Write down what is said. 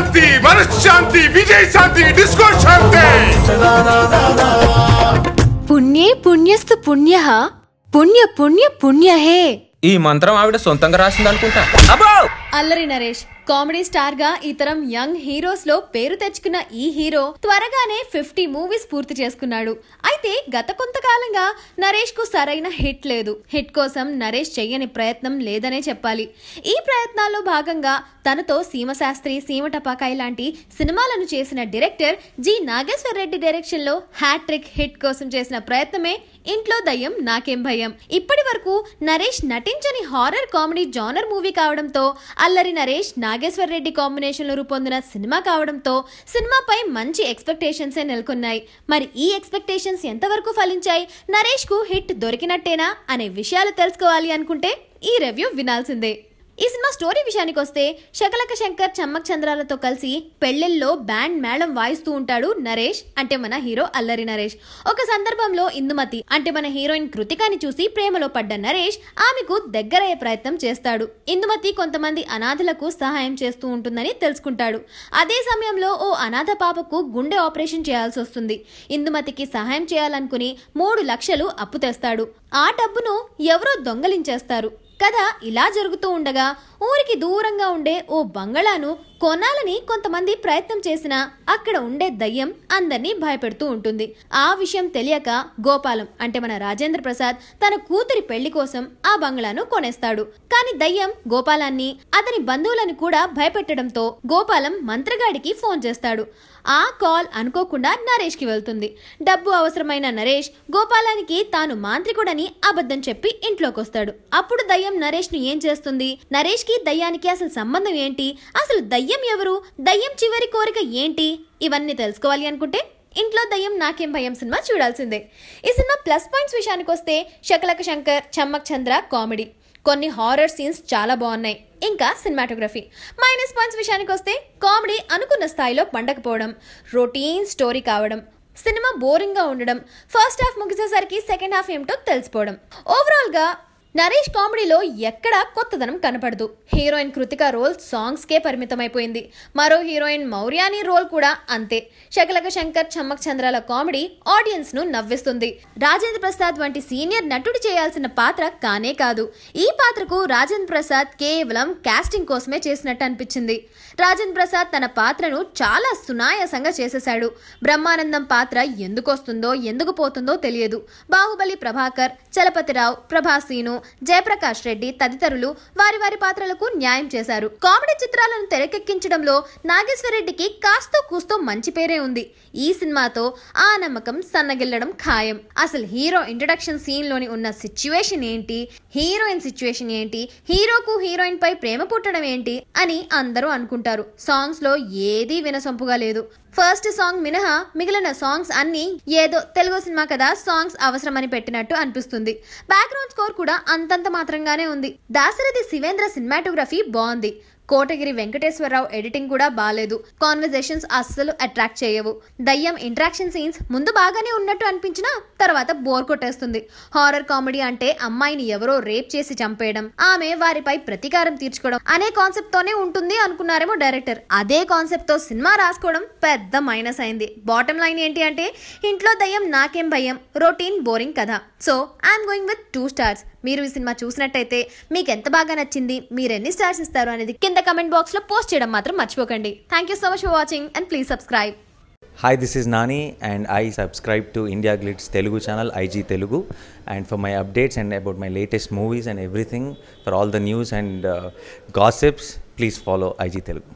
శాంతి మనశ్శాంతి విజయ శాంతి డిస్కో శాంతి. పుణ్యే పుణ్యస్తు పుణ్యః పుణ్య పుణ్య పుణ్యహే. ఈ మంత్రం ఆవిడ సొంతంగా రాసింది అనుకుంటా. అల్లరి నరేష్ కామెడీ స్టార్ గా ఈ తరం యంగ్ హీరోస్ లో పేరు తెచ్చుకున్న ఈ హీరో త్వరగానే 50 మూవీస్ పూర్తి చేసుకున్నాడు. అయితే గత కొంతకాలంగా నరేష్ కు సరైన హిట్ లేదు. హిట్ కోసం నరేష్ చెయ్యని ప్రయత్నం లేదనే చెప్పాలి. ఈ ప్రయత్నాల్లో భాగంగా తనతో సీమశాస్త్రి, సీమ టపాకాయ్ లాంటి సినిమాలను చేసిన director G Nageshwar Reddy direction లో హ్యాట్రిక్ హిట్ కోసం చేసిన ప్రయత్నమే ఇంట్లో దయ్యం నాకేం భయం. ఇప్పటి వరకు నరేష్ నటించని హారర్ కామెడీ జానర్ మూవీ కావడంతో, అల్లరి నరేష్ నాగేశ్వర్ రెడ్డి కాంబినేషన్ లో రూపొందిన సినిమా కావడంతో సినిమాపై మంచి ఎక్స్పెక్టేషన్సే నెలకొన్నాయి. మరి ఈ ఎక్స్పెక్టేషన్స్ ఎంతవరకు ఫలించాయి, నరేష్ కు హిట్ దొరికినట్టేనా అనే విషయాలు తెలుసుకోవాలి అనుకుంటే ఈ రివ్యూ వినాల్సిందే. ఈ సినిమా స్టోరీ విషయానికి వస్తే, శకలక శంకర్, చమ్మక్ చంద్రాలతో కలిసి పెళ్లిల్లో బ్యాండ్ మేళం వాయిస్తూ ఉంటాడు నరేష్, అంటే మన హీరో అల్లరి నరేష్. ఒక సందర్భంలో ఇందుమతి అంటే మన హీరోయిన్ కృతికాని చూసి ప్రేమలో పడ్డ నరేష్ ఆమెకు దగ్గరయ్యే ప్రయత్నం చేస్తాడు. ఇందుమతి కొంతమంది అనాథలకు సహాయం చేస్తూ ఉంటుందని తెలుసుకుంటాడు. అదే సమయంలో ఓ అనాథ పాపకు గుండె ఆపరేషన్ చేయాల్సి వస్తుంది. ఇందుమతికి సహాయం చేయాలనుకుని 3 లక్షలు అప్పు తెస్తాడు. ఆ డబ్బును ఎవరో దొంగలించేస్తారు. కథ ఇలా జరుగుతూ ఉండగా ఊరికి దూరంగా ఉండే ఓ బంగళాను కొనాలని కొంతమంది ప్రయత్నం చేసినా అక్కడ ఉండే దయ్యం అందరినీ భయపెడుతూ ఉంటుంది. ఆ విషయం తెలియక గోపాలం అంటే మన రాజేంద్ర ప్రసాద్ తన కూతురి పెళ్లి కోసం ఆ బంగ్లాను కొనేస్తాడు. కానీ దయ్యం గోపాలాన్ని, అతని బంధువులను కూడా భయపెట్టడంతో గోపాలం మంత్రగాడికి ఫోన్ చేస్తాడు. ఆ కాల్ అనుకోకుండా నరేష్ కి వెళ్తుంది. డబ్బు అవసరమైన నరేష్ గోపాలానికి తాను మాంత్రికుడని అబద్ధం చెప్పి ఇంట్లోకి వస్తాడు. అప్పుడు దయ్యం నరేష్ ను ఏం చేస్తుంది, నరేష్ కి దయ్యానికి అసలు సంబంధం ఏంటి, అసలు దయ్యం ఎవరు, దయ్యం చివరి కోరిక ఏంటి, ఇవన్నీ తెలుసుకోవాలి అనుకుంటే ఇంట్లో దయ్యం నాకేం భయం సినిమా చూడాల్సిందే. ఈ సినిమా ప్లస్ పాయింట్స్ విషయానికి వస్తే, శకలక శంకర్, చమ్మక్ చంద్ర కామెడీ, కొన్ని హారర్ సీన్స్ చాలా బాగున్నాయి, ఇంకా సినిమాటోగ్రఫీ. మైనస్ పాయింట్స్ విషయానికి వస్తే, కామెడీ అనుకున్న స్థాయిలో పండకపోవడం, రొటీన్ స్టోరీ కావడం, సినిమా బోరింగ్ గా ఉండడం, ఫస్ట్ హాఫ్ ముగిసేసరికి సెకండ్ హాఫ్ ఏమిటో తెలిసిపోవడం. ఓవరాల్ గా నరేష్ కామెడీలో ఎక్కడా కొత్తదనం కనపడదు. హీరోయిన్ కృతిక రోల్ సాంగ్స్ కే పరిమితమైపోయింది. మరో హీరోయిన్ మౌర్యాని రోల్ కూడా అంతే. శకలక శంకర్, చమ్మక్ చంద్రాల కామెడీ ఆడియన్స్ ను నవ్విస్తుంది. రాజేంద్ర ప్రసాద్ వంటి సీనియర్ నటుడు చేయాల్సిన పాత్ర కానే కాదు. ఈ పాత్రకు రాజేంద్ర ప్రసాద్ కేవలం కాస్టింగ్ కోసమే చేసినట్టు అనిపించింది. రాజేంద్ర ప్రసాద్ తన పాత్రను చాలా సునాయాసంగా చేసేశాడు. బ్రహ్మానందం పాత్ర ఎందుకు వస్తుందో ఎందుకు పోతుందో తెలియదు. బాహుబలి ప్రభాకర్, చలపతిరావు, ప్రభాసీను, జయప్రకాష్ రెడ్డి తదితరులు వారి వారి పాత్రలకు న్యాయం చేశారు. కామెడీ చిత్రాలను తెరకెక్కించడంలో నాగేశ్వర్ రెడ్డికి కాస్తో కూస్తో మంచి పేరే ఉంది. ఈ సినిమాతో ఆ నమ్మకం సన్నగిల్లడం ఖాయం. అసలు హీరో ఇంట్రడక్షన్ సీన్ లోని ఉన్న సిచ్యువేషన్ ఏంటి, హీరోయిన్ సిచ్యువేషన్ ఏంటి, హీరోకు హీరోయిన్ పై ప్రేమ పుట్టడం ఏంటి అని అందరూ అనుకుంటారు. సాంగ్స్ లో ఏదీ వినసొంపుగా లేదు. ఫస్ట్ సాంగ్ మినహా మిగిలిన సాంగ్స్ అన్ని ఏదో తెలుగు సినిమా కదా సాంగ్స్ అవసరమని పెట్టినట్టు అనిపిస్తుంది. బ్యాక్గ్రౌండ్ స్కోర్ కూడా అంతంత మాత్రంగానే ఉంది. దాశరథి శివేంద్ర సినిమాటోగ్రఫీ బాగుంది. కోటగిరి వెంకటేశ్వరరావు ఎడిటింగ్ కూడా బాలేదు. కాన్వర్జేషన్స్ అస్సలు అట్రాక్ట్ చేయవు. దయ్యం ఇంటరాక్షన్ సీన్స్ ముందు బాగానే ఉన్నట్టు అనిపించినా తర్వాత బోర్ కొట్టేస్తుంది. హారర్ కామెడీ అంటే అమ్మాయిని ఎవరో రేప్ చేసి చంపేయడం, ఆమె వారిపై ప్రతీకారం తీర్చుకోవడం అనే కాన్సెప్ట్ తోనే ఉంటుంది అనుకున్నారేమో డైరెక్టర్. అదే కాన్సెప్ట్ తో సినిమా రాసుకోవడం పెద్ద మైనస్ అయింది. బాటమ్ లైన్ ఏంటి అంటే, ఇంట్లో దయ్యం నాకేం భయం రొటీన్ బోరింగ్ కథ. So I'm going with 2 stars. మీరు ఈ సినిమా చూసినట్టయితే మీకు ఎంత బాగా నచ్చింది, మీరు ఎన్ని స్టార్స్ ఇస్తారు అనేది కింద కమెంట్ బాక్స్ లో పోస్ట్ చేయడం మాత్రం మర్చిపోకండి. Thank you so much for watching and please subscribe. Hi, this is Nani and I subscribe to India Glitz Telugu channel IG Telugu, and for my updates and about my latest movies and everything, for all the news and gossips, please follow IG Telugu.